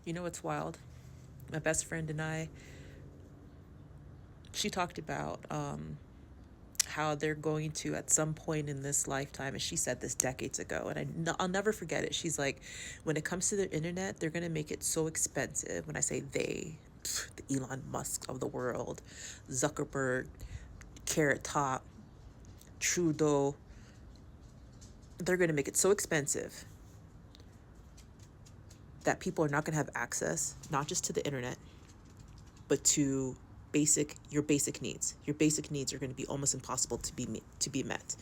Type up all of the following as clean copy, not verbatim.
You know what's wild? My best friend and I, she talked about how they're going to, at some point in this lifetime, and she said this decades ago, and I'll never forget it. She's like, when it comes to the internet, they're going to make it so expensive. When I say they, the Elon Musk of the world, Zuckerberg, Carrot Top, Trudeau, they're going to make it so expensive that people are not going to have access, not just to the internet, but to your basic needs. Your basic needs are going to be almost impossible to be met.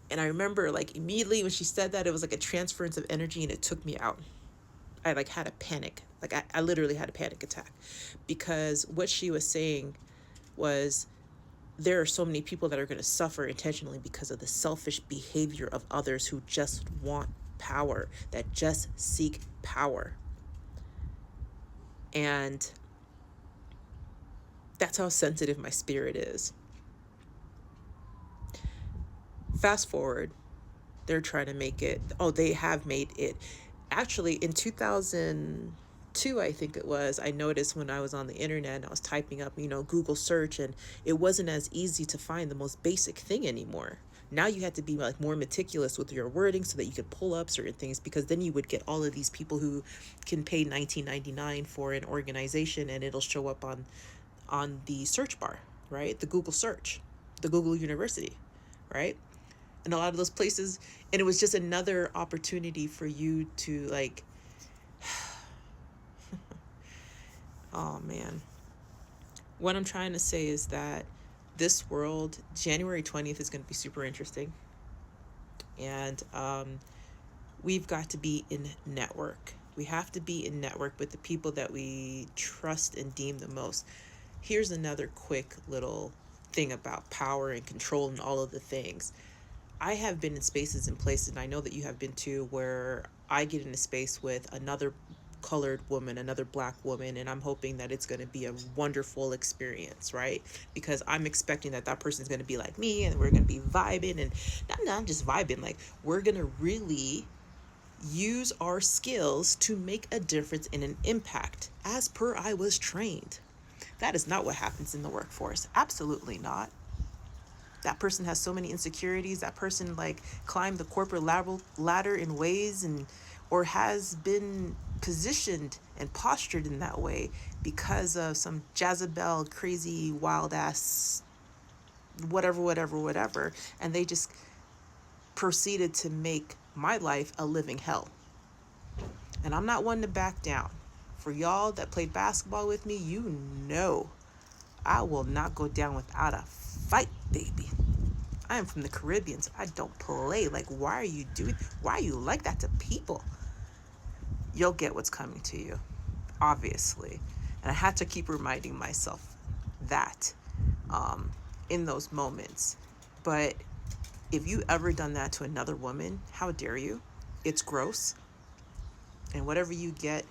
And I remember, like, immediately when she said that, it was like a transference of energy, and it took me out. I like had a panic. Like, I literally had a panic attack, because what she was saying was, there are so many people that are going to suffer intentionally because of the selfish behavior of others who just want power, that just seek power. And that's how sensitive my spirit is. Fast forward, they're trying to make it. Oh, they have made it. Actually, in 2002, I think it was, I noticed when I was on the internet and I was typing up, Google search, and it wasn't as easy to find the most basic thing anymore. Now you had to be like more meticulous with your wording so that you could pull up certain things, because then you would get all of these people who can pay $19.99 for an organization, and it'll show up on the search bar, right? The Google search, the Google University, right? And a lot of those places, and it was just another opportunity for you to, like, oh man, what I'm trying to say is that this world, January 20th, is going to be super interesting. And we've got to be in network. We have to be in network with the people that we trust and deem the most. Here's another quick little thing about power and control and all of the things. I have been in spaces and places, and I know that you have been too, where I get in a space with another colored woman, another black woman, and I'm hoping that it's going to be a wonderful experience, right? Because I'm expecting that that person's going to be like me, and we're going to be vibing, and not just vibing, like, we're going to really use our skills to make a difference and an impact as per I was trained. That is not what happens in the workforce. Absolutely not. That person has so many insecurities. That person, like, climbed the corporate ladder in ways, and or has been positioned and postured in that way because of some Jezebel crazy wild ass whatever, and they just proceeded to make my life a living hell. And I'm not one to back down. For y'all that played basketball with me, you know I will not go down without a fight, baby. I am from the Caribbean, so I don't play. Like, why are you like that to people? You'll get what's coming to you, obviously. And I had to keep reminding myself that in those moments. But if you ever done that to another woman, how dare you? It's gross. And whatever you get,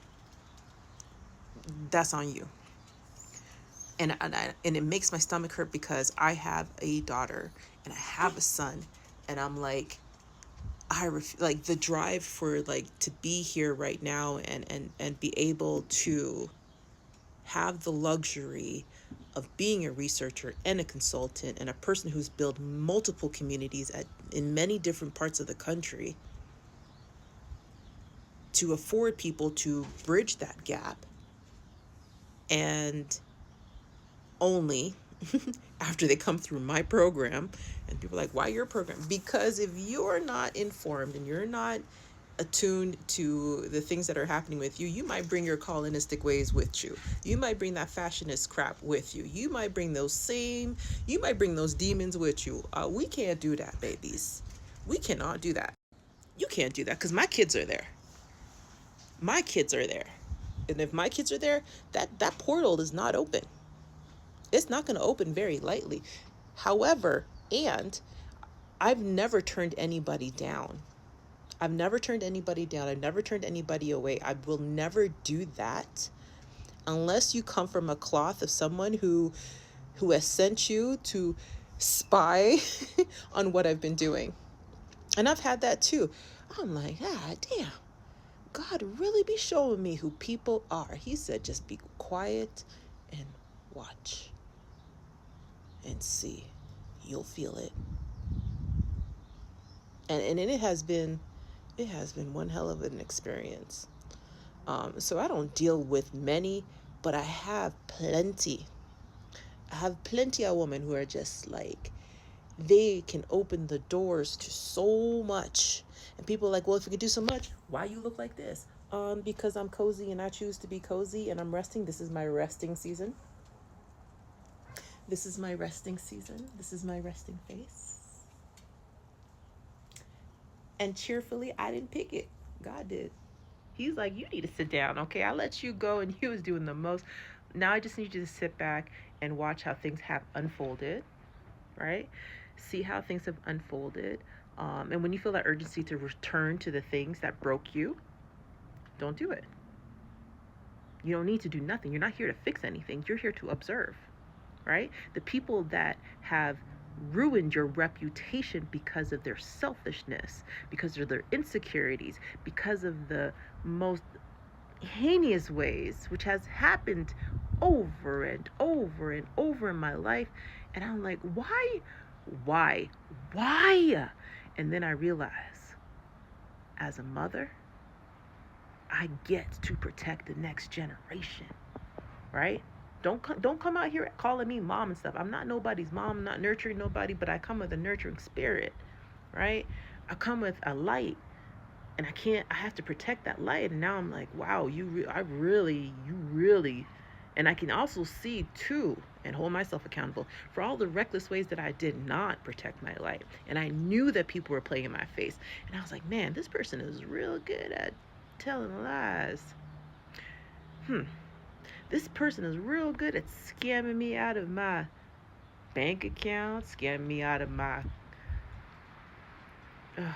that's on you. And it makes my stomach hurt, because I have a daughter and I have a son, and I'm like, like, the drive for, like, to be here right now, and be able to have the luxury of being a researcher and a consultant and a person who's built multiple communities in many different parts of the country, to afford people to bridge that gap, and only after they come through my program. And people are like, why your program? Because if you're not informed and you're not attuned to the things that are happening with you, you might bring your colonistic ways with you. You might bring that fashionist crap with you. You might bring those demons with you. We can't do that, babies. We cannot do that. You can't do that, because my kids are there. My kids are there. And if my kids are there, that portal is not open. It's not going to open very lightly. However, and I've never turned anybody down. I've never turned anybody down. I've never turned anybody away. I will never do that unless you come from a cloth of someone who has sent you to spy on what I've been doing. And I've had that too. I'm like, damn. God really be showing me who people are. He said, just be quiet and watch and see. You'll feel it. And it has been one hell of an experience. So I don't deal with many, but I have plenty. I have plenty of women who are just like, they can open the doors to so much. And people are like, well, if you could do so much, why you look like this? Because I'm cozy and I choose to be cozy and I'm resting. This is my resting season. This is my resting season. This is my resting face. And cheerfully, I didn't pick it. God did. He's like, you need to sit down, okay? I let you go and you was doing the most. Now I just need you to sit back and watch how things have unfolded, right? See how things have unfolded. And when you feel that urgency to return to the things that broke you, don't do it. You don't need to do nothing. You're not here to fix anything. You're here to observe, right? The people that have ruined your reputation because of their selfishness, because of their insecurities, because of the most heinous ways, which has happened over and over and over in my life. And I'm like, why? And then I realize, as a mother, I get to protect the next generation, right? Don't come out here calling me mom and stuff. I'm not nobody's mom. I'm not nurturing nobody, but I come with a nurturing spirit, right? I come with a light, and I have to protect that light. And now I'm like, wow, you really, and I can also see too, and hold myself accountable for all the reckless ways that I did not protect my light. And I knew that people were playing in my face. And I was like, man, this person is real good at telling lies. This person is real good at scamming me out of my bank account, scamming me out of my, I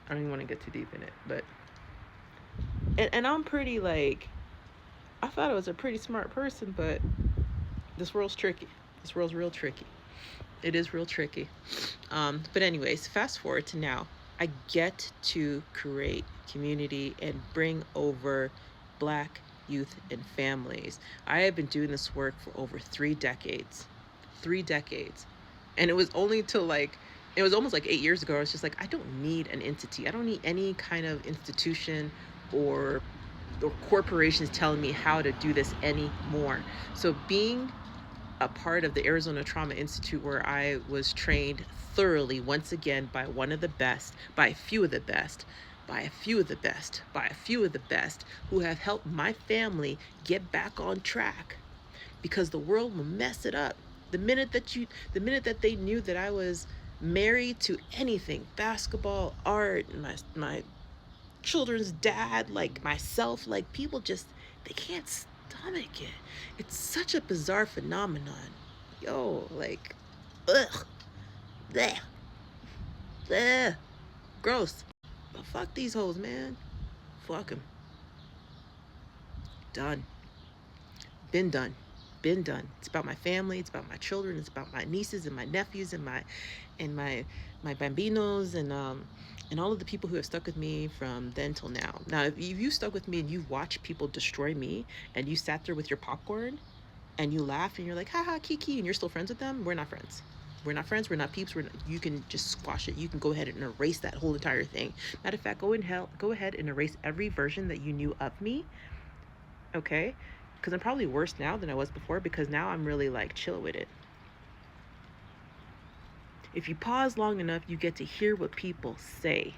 don't even want to get too deep in it, but, and I'm pretty like, I thought I was a pretty smart person, but this world's tricky. This world's real tricky. It is real tricky. But anyways, fast forward to now. I get to create community and bring over Black youth and families. I have been doing this work for over 3 decades. 3 decades. And it was only till like, it was almost like 8 years ago, I was just like, I don't need an entity. I don't need any kind of institution or corporations telling me how to do this anymore. So being a part of the Arizona Trauma Institute, where I was trained thoroughly once again by one of the best, by a few of the best, who have helped my family get back on track, because the world will mess it up. The minute that they knew that I was married to anything, basketball, art, my children's dad, like myself, like people just, they can't stomach it. It's such a bizarre phenomenon. Yo, like, ugh, bleh, bleh, gross. But fuck these hoes, man. Fuck them. Done. Been done. It's about my family. It's about my children. It's about my nieces and my nephews and my bambinos and all of the people who have stuck with me from then till now. Now, if you stuck with me and you've watched people destroy me, and you sat there with your popcorn and you laugh and you're like, haha, kiki, and you're still friends with them, we're not friends. We're not friends. We're not peeps. You can just squash it. You can go ahead and erase that whole entire thing. Matter of fact, go ahead and erase every version that you knew of me. Okay? Because I'm probably worse now than I was before, because now I'm really like chill with it. If you pause long enough, you get to hear what people say.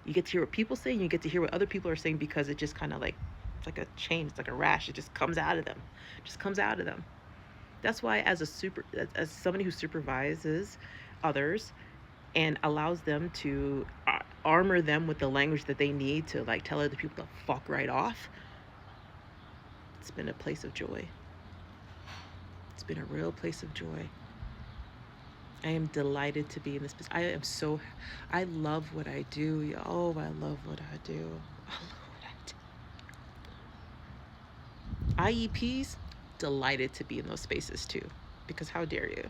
You get to hear what people say, and you get to hear what other people are saying, because it just kind of like, it's like a chain, it's like a rash. It just comes out of them. That's why as somebody who supervises others and allows them to armor them with the language that they need to like tell other people to fuck right off, it's been a place of joy. It's been a real place of joy. I am delighted to be in this business. I love what I do. Oh, I love what I do. IEPs, delighted to be in those spaces too. Because how dare you?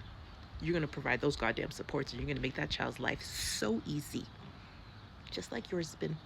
You're going to provide those goddamn supports, and you're going to make that child's life so easy. Just like yours has been.